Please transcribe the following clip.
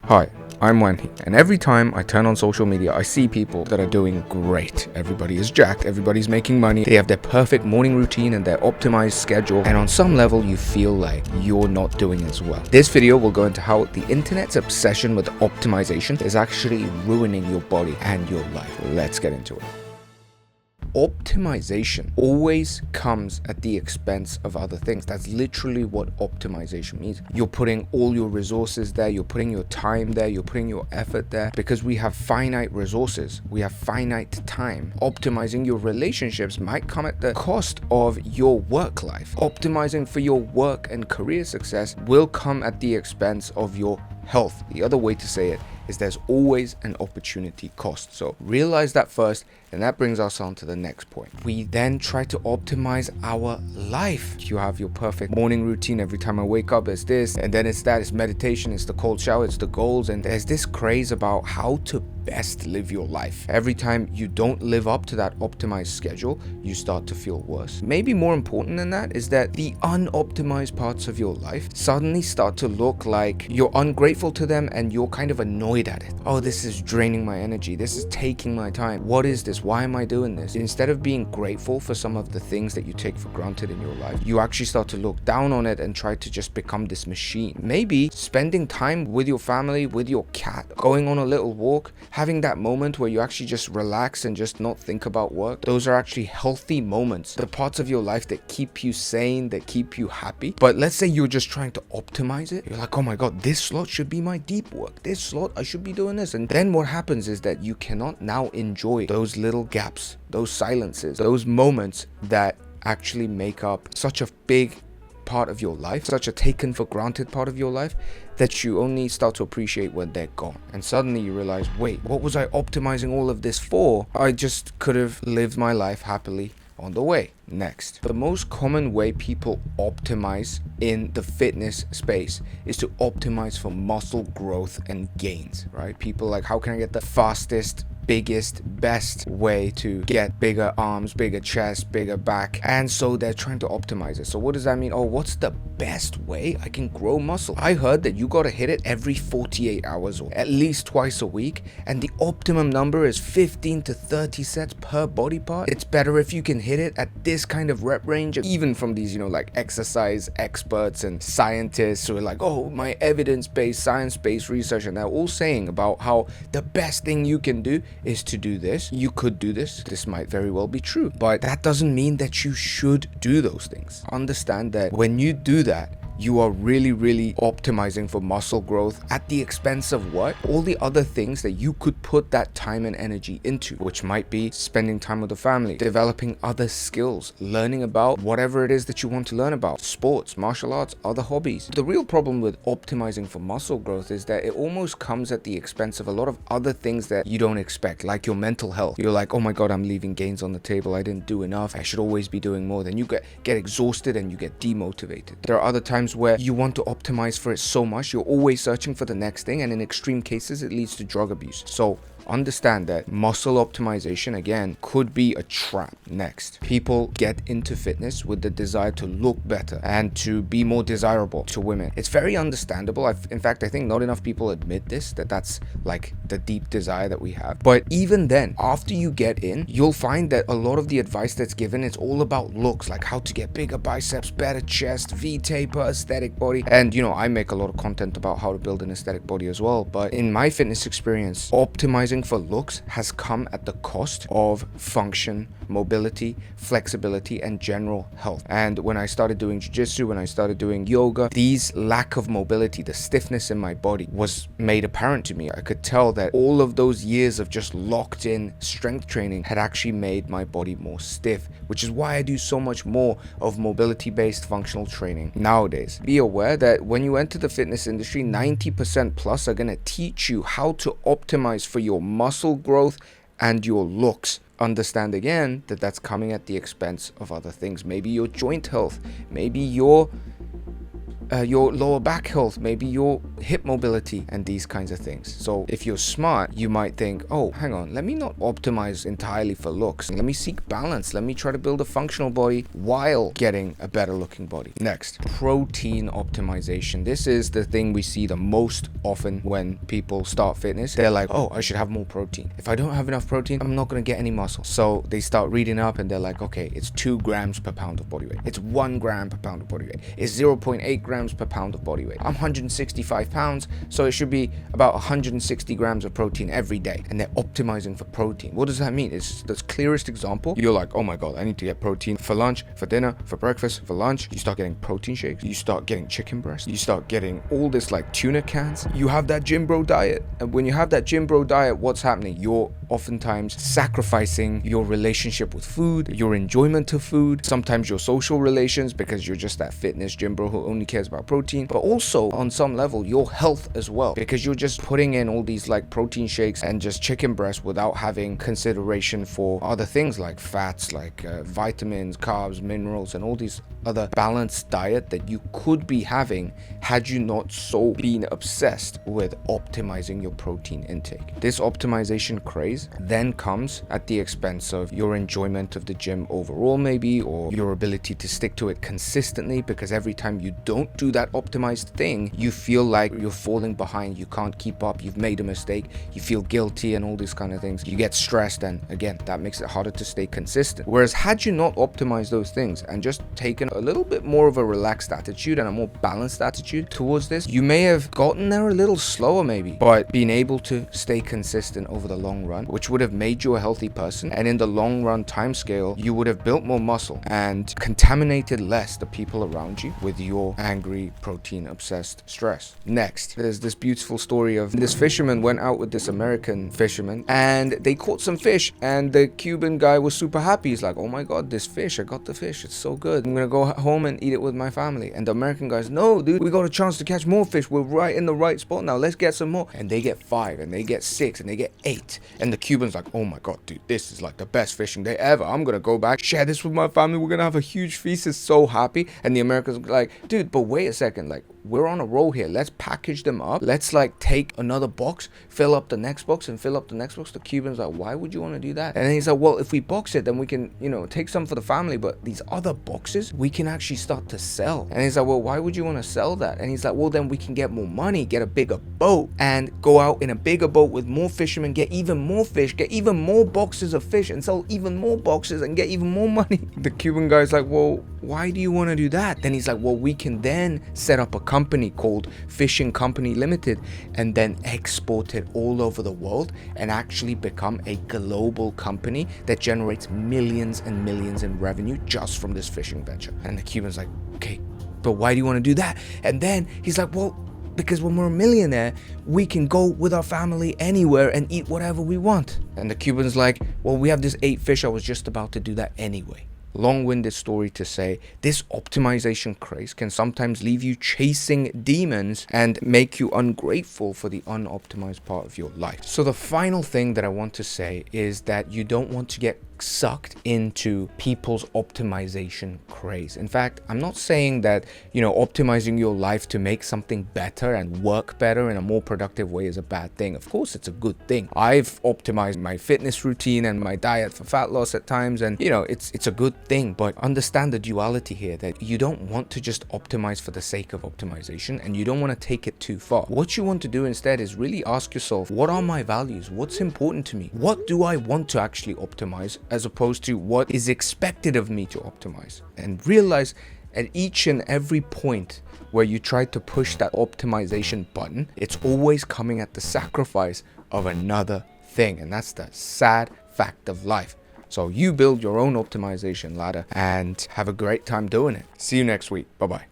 Hi, I'm Wanhee, and every time I turn on social media, I see people that are doing great. Everybody is jacked, everybody's making money, they have their perfect morning routine and their optimized schedule, and on some level you feel like you're not doing as well. This video will go into how the internet's obsession with optimization is actually ruining your body and your life. Let's get into it. Optimization always comes at the expense of other things. That's literally what optimization means. You're putting all your resources there, you're putting your time there, you're putting your effort there, because we have finite resources, we have finite time. Optimizing your relationships might come at the cost of your work life. Optimizing for your work and career success will come at the expense of your health. The other way to say it is there's always an opportunity cost. So realize that first, and that brings us on to the next point. We then try to optimize our life. You have your perfect morning routine. Every time I wake up, it's this, and then it's that, it's meditation, it's the cold shower, it's the goals, and there's this craze about how to best live your life. Every time you don't live up to that optimized schedule, you start to feel worse. Maybe more important than that is that the unoptimized parts of your life suddenly start to look like you're ungrateful to them and you're kind of annoyed at it. Oh, this is draining my energy. This is taking my time. What is this? Why am I doing this? Instead of being grateful for some of the things that you take for granted in your life, you actually start to look down on it and try to just become this machine. Maybe spending time with your family, with your cat, going on a little walk, having that moment where you actually just relax and just not think about work. Those are actually healthy moments. The parts of your life that keep you sane, that keep you happy. But let's say you're just trying to optimize it. You're like, oh my God, this slot should be my deep work. This slot, I should be doing this. And then what happens is that you cannot now enjoy those little gaps, those silences, those moments that actually make up such a big part of your life, such a taken for granted part of your life, that you only start to appreciate when they're gone. And suddenly you realize, wait, what was I optimizing all of this for? I just could have lived my life happily on the way. Next, the most common way people optimize in the fitness space is to optimize for muscle growth and gains, right? People like, how can I get the fastest, biggest, best way to get bigger arms, bigger chest, bigger back? And so they're trying to optimize it. So what does that mean? Oh, what's the best way I can grow muscle? I heard that you got to hit it every 48 hours or at least twice a week, and the optimum number is 15 to 30 sets per body part. It's better if you can hit it at this kind of rep range. Even from these, like exercise experts and scientists who are like, oh, my evidence-based, science-based research, and they're all saying about how the best thing you can do is to do this. You could do this. This might very well be true, but that doesn't mean that you should do those things. Understand that when you do that, you are really optimizing for muscle growth at the expense of what? All the other things that you could put that time and energy into, which might be spending time with the family, developing other skills, learning about whatever it is that you want to learn about, sports, martial arts, other hobbies. The real problem with optimizing for muscle growth is that it almost comes at the expense of a lot of other things that you don't expect, like your mental health. You're like, oh my God, I'm leaving gains on the table. I didn't do enough. I should always be doing more. Then you get exhausted and you get demotivated. There are other times where you want to optimize for it so much, you're always searching for the next thing, and in extreme cases it leads to drug abuse. So understand that muscle optimization, again, could be a trap. Next, people get into fitness with the desire to look better and to be more desirable to women. It's very understandable. In fact, I think not enough people admit this, that's like the deep desire that we have. But even then, after you get in, you'll find that a lot of the advice that's given is all about looks, like how to get bigger biceps, better chest, V-taper, aesthetic body. And I make a lot of content about how to build an aesthetic body as well. But in my fitness experience, optimizing for looks has come at the cost of function, mobility, flexibility, and general health. And when I started doing jiu-jitsu, when I started doing yoga, these lack of mobility, the stiffness in my body was made apparent to me. I could tell that all of those years of just locked in strength training had actually made my body more stiff, which is why I do so much more of mobility-based functional training nowadays. Be aware that when you enter the fitness industry, 90% plus are going to teach you how to optimize for your muscle growth and your looks. Understand again that that's coming at the expense of other things. Maybe your joint health, maybe your your lower back health, maybe your hip mobility, and these kinds of things. So if you're smart, you might think, oh, hang on, let me not optimize entirely for looks. Let me seek balance. Let me try to build a functional body while getting a better looking body. Next, protein optimization. This is the thing we see the most often when people start fitness. They're like, oh, I should have more protein. If I don't have enough protein, I'm not going to get any muscle. So they start reading up and they're like, okay, it's 2 grams per pound of body weight. It's 1 gram per pound of body weight. It's 0.8 grams per pound of body weight. I'm 165 pounds, so it should be about 160 grams of protein every day. And they're optimizing for protein. What does that mean? It's the clearest example. You're like, oh my God, I need to get protein for lunch, for dinner, for breakfast, for lunch. You start getting protein shakes. You start getting chicken breast. You start getting all this like tuna cans. You have that gym bro diet. And when you have that gym bro diet, what's happening? You're oftentimes sacrificing your relationship with food, your enjoyment of food, sometimes your social relations, because you're just that fitness gym bro who only cares about protein, but also on some level your health as well, because you're just putting in all these like protein shakes and just chicken breast without having consideration for other things like fats, like vitamins, carbs, minerals, and all these other balanced diet that you could be having had you not so been obsessed with optimizing your protein intake. This optimization craze then comes at the expense of your enjoyment of the gym overall, maybe, or your ability to stick to it consistently, because every time you don't do that optimized thing, you feel like you're falling behind, you can't keep up, you've made a mistake, you feel guilty and all these kind of things. You get stressed, and again, that makes it harder to stay consistent. Whereas had you not optimized those things and just taken a little bit more of a relaxed attitude and a more balanced attitude towards this, you may have gotten there a little slower maybe, but been able to stay consistent over the long run, which would have made you a healthy person. And in the long run time scale, you would have built more muscle and contaminated less the people around you with your angry, protein obsessed stress. Next, there's this beautiful story of this fisherman went out with this American fisherman and they caught some fish, and the Cuban guy was super happy. He's like, oh my God, this fish, I got the fish, it's so good, I'm gonna go home and eat it with my family. And the American guy's, no dude, we got a chance to catch more fish, we're right in the right spot now, let's get some more. And they get 5 and they get 6 and they get 8, and the Cuban's like, oh my God dude, this is like the best fishing day ever, I'm gonna go back, share this with my family, we're gonna have a huge feast. Is so happy. And the Americans like, dude, but wait a second, like, we're on a roll here, let's package them up, let's like take another box, fill up the next box, and fill up the next box. The Cuban's like, why would you want to do that? And then he's like, well, if we box it, then we can, you know, take some for the family, but these other boxes we can actually start to sell. And he's like, well, why would you want to sell that? And he's like, well, then we can get more money, get a bigger boat, and go out in a bigger boat with more fishermen, get even more fish, get even more boxes of fish, and sell even more boxes and get even more money. The Cuban guy's like, well, why do you want to do that? Then he's like, well, we can then set up a company called Fishing Company Limited and then export it all over the world and actually become a global company that generates millions and millions in revenue just from this fishing venture. And the Cuban's like, okay, but why do you want to do that? And then he's like, well, because when we're a millionaire, we can go with our family anywhere and eat whatever we want. And the Cuban's like, well, we have this 8 fish, I was just about to do that anyway. Long-winded story to say, this optimization craze can sometimes leave you chasing demons and make you ungrateful for the unoptimized part of your life. So the final thing that I want to say is that you don't want to get sucked into people's optimization craze. In fact, I'm not saying that, you know, optimizing your life to make something better and work better in a more productive way is a bad thing. Of course, it's a good thing. I've optimized my fitness routine and my diet for fat loss at times, and you know, it's a good thing. But understand the duality here, that you don't want to just optimize for the sake of optimization, and you don't want to take it too far. What you want to do instead is really ask yourself, what are my values? What's important to me? What do I want to actually optimize, as opposed to what is expected of me to optimize? And realize at each and every point where you try to push that optimization button, it's always coming at the sacrifice of another thing. And that's the sad fact of life. So you build your own optimization ladder and have a great time doing it. See you next week. Bye-bye.